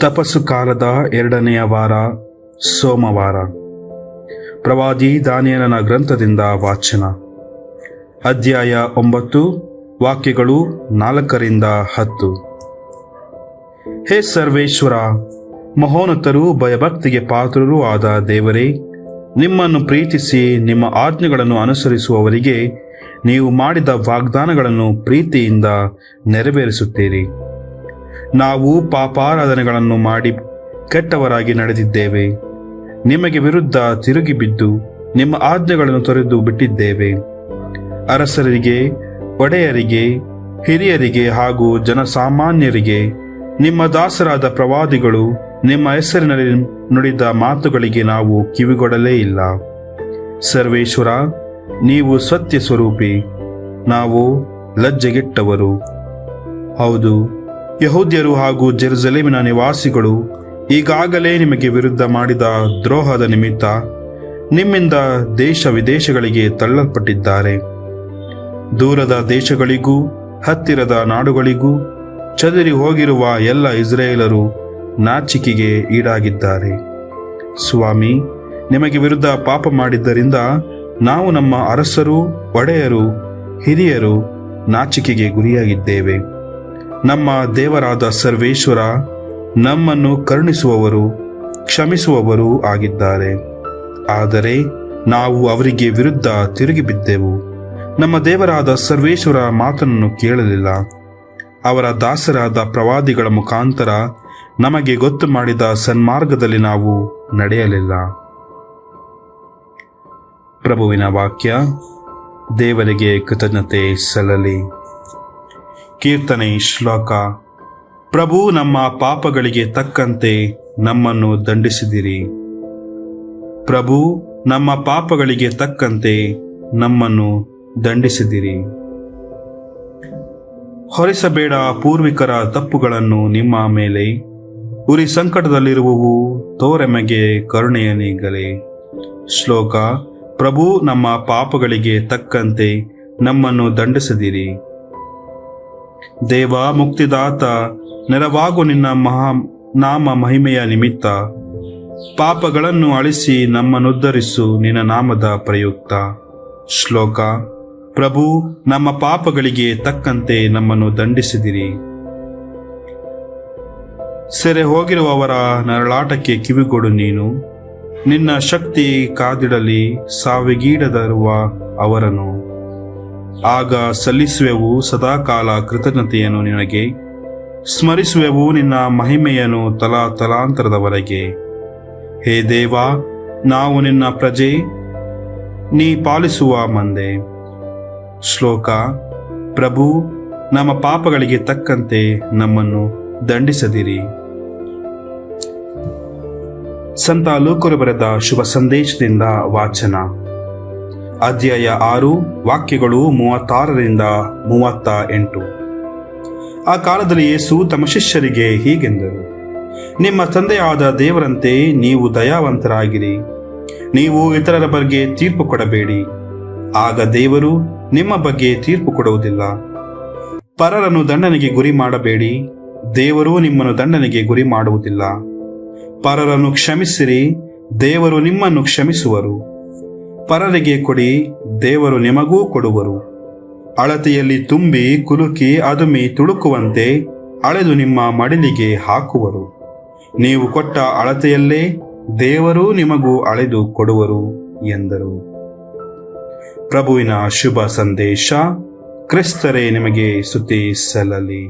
ತಪಸ್ಸು ಕಾಲದ 2ನೆಯ ವಾರ, ಸೋಮವಾರ. ಪ್ರವಾದಿ ದಾನಿಯೇಲನ ಗ್ರಂಥದಿಂದ ವಾಚನ. ಅಧ್ಯಾಯ 9, ವಾಕ್ಯಗಳು 4ರಿಂದ 10. ಹೇ ಸರ್ವೇಶ್ವರ, ಮಹೋನ್ನತರೂ ಭಯಭಕ್ತಿಗೆ ಪಾತ್ರರೂ ಆದ ದೇವರೇ, ನಿಮ್ಮನ್ನು ಪ್ರೀತಿಸಿ ನಿಮ್ಮ ಆಜ್ಞೆಗಳನ್ನು ಅನುಸರಿಸುವವರಿಗೆ ನೀವು ಮಾಡಿದ ವಾಗ್ದಾನಗಳನ್ನು ಪ್ರೀತಿಯಿಂದ ನೆರವೇರಿಸುತ್ತೀರಿ. ನಾವು ಪಾಪಾರಾಧನೆಗಳನ್ನು ಮಾಡಿ ಕೆಟ್ಟವರಾಗಿ ನಡೆದಿದ್ದೇವೆ. ನಿಮಗೆ ವಿರುದ್ಧ ತಿರುಗಿ ಬಿದ್ದು ನಿಮ್ಮ ಆಜ್ಞೆಗಳನ್ನು ತೊರೆದು ಬಿಟ್ಟಿದ್ದೇವೆ. ಅರಸರಿಗೆ, ಒಡೆಯರಿಗೆ, ಹಿರಿಯರಿಗೆ ಹಾಗೂ ಜನಸಾಮಾನ್ಯರಿಗೆ ನಿಮ್ಮ ದಾಸರಾದ ಪ್ರವಾದಿಗಳು ನಿಮ್ಮ ಹೆಸರಿನಲ್ಲಿ ನುಡಿದ ಮಾತುಗಳಿಗೆ ನಾವು ಕಿವಿಗೊಡಲೇ ಇಲ್ಲ. ಸರ್ವೇಶ್ವರ, ನೀವು ಸತ್ಯ ಸ್ವರೂಪಿ, ನಾವು ಲಜ್ಜೆಗೆಟ್ಟವರು. ಹೌದು, ಯಹೂದ್ಯರು ಹಾಗೂ ಜೆರುಸಲೇಮಿನ ನಿವಾಸಿಗಳು ಈಗಾಗಲೇ ನಿಮಗೆ ವಿರುದ್ಧ ಮಾಡಿದ ದ್ರೋಹದ ನಿಮಿತ್ತ ನಿಮ್ಮಿಂದ ದೇಶ ವಿದೇಶಗಳಿಗೆ ತಳ್ಳಲ್ಪಟ್ಟಿದ್ದಾರೆ. ದೂರದ ದೇಶಗಳಿಗೂ ಹತ್ತಿರದ ನಾಡುಗಳಿಗೂ ಚದರಿ ಹೋಗಿರುವ ಎಲ್ಲ ಇಸ್ರಾಯೇಲರು ನಾಚಿಕೆಗೆ ಈಡಾಗಿದ್ದಾರೆ. ಸ್ವಾಮಿ, ನಿಮಗೆ ವಿರುದ್ಧ ಪಾಪ ಮಾಡಿದ್ದರಿಂದ ನಾವು, ನಮ್ಮ ಅರಸರು, ಒಡೆಯರು, ಹಿರಿಯರು ನಾಚಿಕೆಗೆ ಗುರಿಯಾಗಿದ್ದೇವೆ. ನಮ್ಮ ದೇವರಾದ ಸರ್ವೇಶ್ವರ ನಮ್ಮನ್ನು ಕರುಣಿಸುವವರು, ಕ್ಷಮಿಸುವವರೂ ಆಗಿದ್ದಾರೆ. ಆದರೆ ನಾವು ಅವರಿಗೆ ವಿರುದ್ಧ ತಿರುಗಿ ಬಿದ್ದೆವು. ನಮ್ಮ ದೇವರಾದ ಸರ್ವೇಶ್ವರ ಮಾತನ್ನು ಕೇಳಲಿಲ್ಲ. ಅವರ ದಾಸರಾದ ಪ್ರವಾದಿಗಳ ಮುಖಾಂತರ ನಮಗೆ ಗೊತ್ತು ಮಾಡಿದ ಸನ್ಮಾರ್ಗದಲ್ಲಿ ನಾವು ನಡೆಯಲಿಲ್ಲ. ಪ್ರಭುವಿನ ವಾಕ್ಯ. ದೇವರಿಗೆ ಕೃತಜ್ಞತೆ ಸಲ್ಲಲಿ. ಕೀರ್ತನೆ ಶ್ಲೋಕ. ಪ್ರಭು, ನಮ್ಮ ಪಾಪಗಳಿಗೆ ತಕ್ಕಂತೆ ನಮ್ಮನ್ನು ದಂಡಿಸಿದಿರಿ. ಪ್ರಭು, ನಮ್ಮ ಪಾಪಗಳಿಗೆ ತಕ್ಕಂತೆ ನಮ್ಮನ್ನು ದಂಡಿಸಿದಿರಿ. ಹೊರಿಸಬೇಡ ಪೂರ್ವಿಕರ ತಪ್ಪುಗಳನ್ನು ನಿಮ್ಮ ಮೇಲೆ, ಉರಿ ಸಂಕಟದಲ್ಲಿರುವವು ತೋರೆಮೆಗೆ ಕರುಣೆಯ ನೀಗಲೇ. ಶ್ಲೋಕ. ಪ್ರಭು, ನಮ್ಮ ಪಾಪಗಳಿಗೆ ತಕ್ಕಂತೆ ನಮ್ಮನ್ನು ದಂಡಿಸಿದಿರಿ. ದೇವ ಮುಕ್ತಿದಾತ, ನೆರವಾಗು ನಿನ್ನ ನಾಮ ಮಹಿಮೆಯ ನಿಮಿತ್ತ. ಪಾಪಗಳನ್ನು ಅಳಿಸಿ ನಮ್ಮನ್ನುದ್ಧರಿಸು ನಿನ್ನ ನಾಮದ ಪ್ರಯುಕ್ತ. ಶ್ಲೋಕ. ಪ್ರಭು, ನಮ್ಮ ಪಾಪಗಳಿಗೆ ತಕ್ಕಂತೆ ನಮ್ಮನ್ನು ದಂಡಿಸಿದಿರಿ. ಸೆರೆ ಹೋಗಿರುವವರ ನರಳಾಟಕ್ಕೆ ಕಿವಿಗೊಡು ನೀನು. ನಿನ್ನ ಶಕ್ತಿ ಕಾದಿಡಲಿ ಸಾವಿಗೀಡದಿರುವ ಅವರನ್ನು. ಆಗ ಸಲ್ಲಿಸುವೆವು ಸದಾಕಾಲ ಕೃತಜ್ಞತೆಯನ್ನು ನಿನಗೆ, ಸ್ಮರಿಸುವೆವು ನಿನ್ನ ಮಹಿಮೆಯನ್ನು ತಲಾಂತರದವರೆಗೆ. ಹೇ ದೇವ, ನಾವು ನಿನ್ನ ಪ್ರಜೆ, ನೀ ಪಾಲಿಸುವ ಮಂದೆ. ಶ್ಲೋಕ. ಪ್ರಭು, ನಮ್ಮ ಪಾಪಗಳಿಗೆ ತಕ್ಕಂತೆ ನಮ್ಮನ್ನು ದಂಡಿಸದಿರಿ. ಸಂತ ಲೂಕನು ಬರೆದ ಶುಭ ಸಂದೇಶದಿಂದ ವಾಚನ. ಅಧ್ಯಾಯ 6, ವಾಕ್ಯಗಳು 36ರಿಂದ 38. ಆ ಕಾಲದಲ್ಲಿ ಯೇಸು ತಮ್ಮ ಶಿಷ್ಯರಿಗೆ ಹೀಗೆಂದರು: ನಿಮ್ಮ ತಂದೆಯಾದ ದೇವರಂತೆ ನೀವು ದಯಾವಂತರಾಗಿರಿ. ನೀವು ಇತರರ ಬಗ್ಗೆ ತೀರ್ಪು ಕೊಡಬೇಡಿ, ಆಗ ದೇವರು ನಿಮ್ಮ ಬಗ್ಗೆ ತೀರ್ಪು ಕೊಡುವುದಿಲ್ಲ. ಪರರನ್ನು ದಂಡನೆಗೆ ಗುರಿ ಮಾಡಬೇಡಿ, ದೇವರು ನಿಮ್ಮನ್ನು ದಂಡನೆಗೆ ಗುರಿ ಮಾಡುವುದಿಲ್ಲ. ಪರರನ್ನು ಕ್ಷಮಿಸಿರಿ, ದೇವರು ನಿಮ್ಮನ್ನು ಕ್ಷಮಿಸುವರು. ಪರರಿಗೆ ಕೊಡಿ, ದೇವರು ನಿಮಗೂ ಕೊಡುವರು. ಅಳತೆಯಲ್ಲಿ ತುಂಬಿ ಕುಲುಕಿ ಅದುಮಿ ತುಳುಕುವಂತೆ ಅಳೆದು ನಿಮ್ಮ ಮಡಿಲಿಗೆ ಹಾಕುವರು. ನೀವು ಕೊಟ್ಟ ಅಳತೆಯಲ್ಲೇ ದೇವರು ನಿಮಗೂ ಅಳೆದು ಕೊಡುವರು ಎಂದರು. ಪ್ರಭುವಿನ ಶುಭ ಸಂದೇಶ. ಕ್ರಿಸ್ತರೇ ನಿಮಗೆ ಸ್ತುತಿ ಸಲ್ಲಲಿ.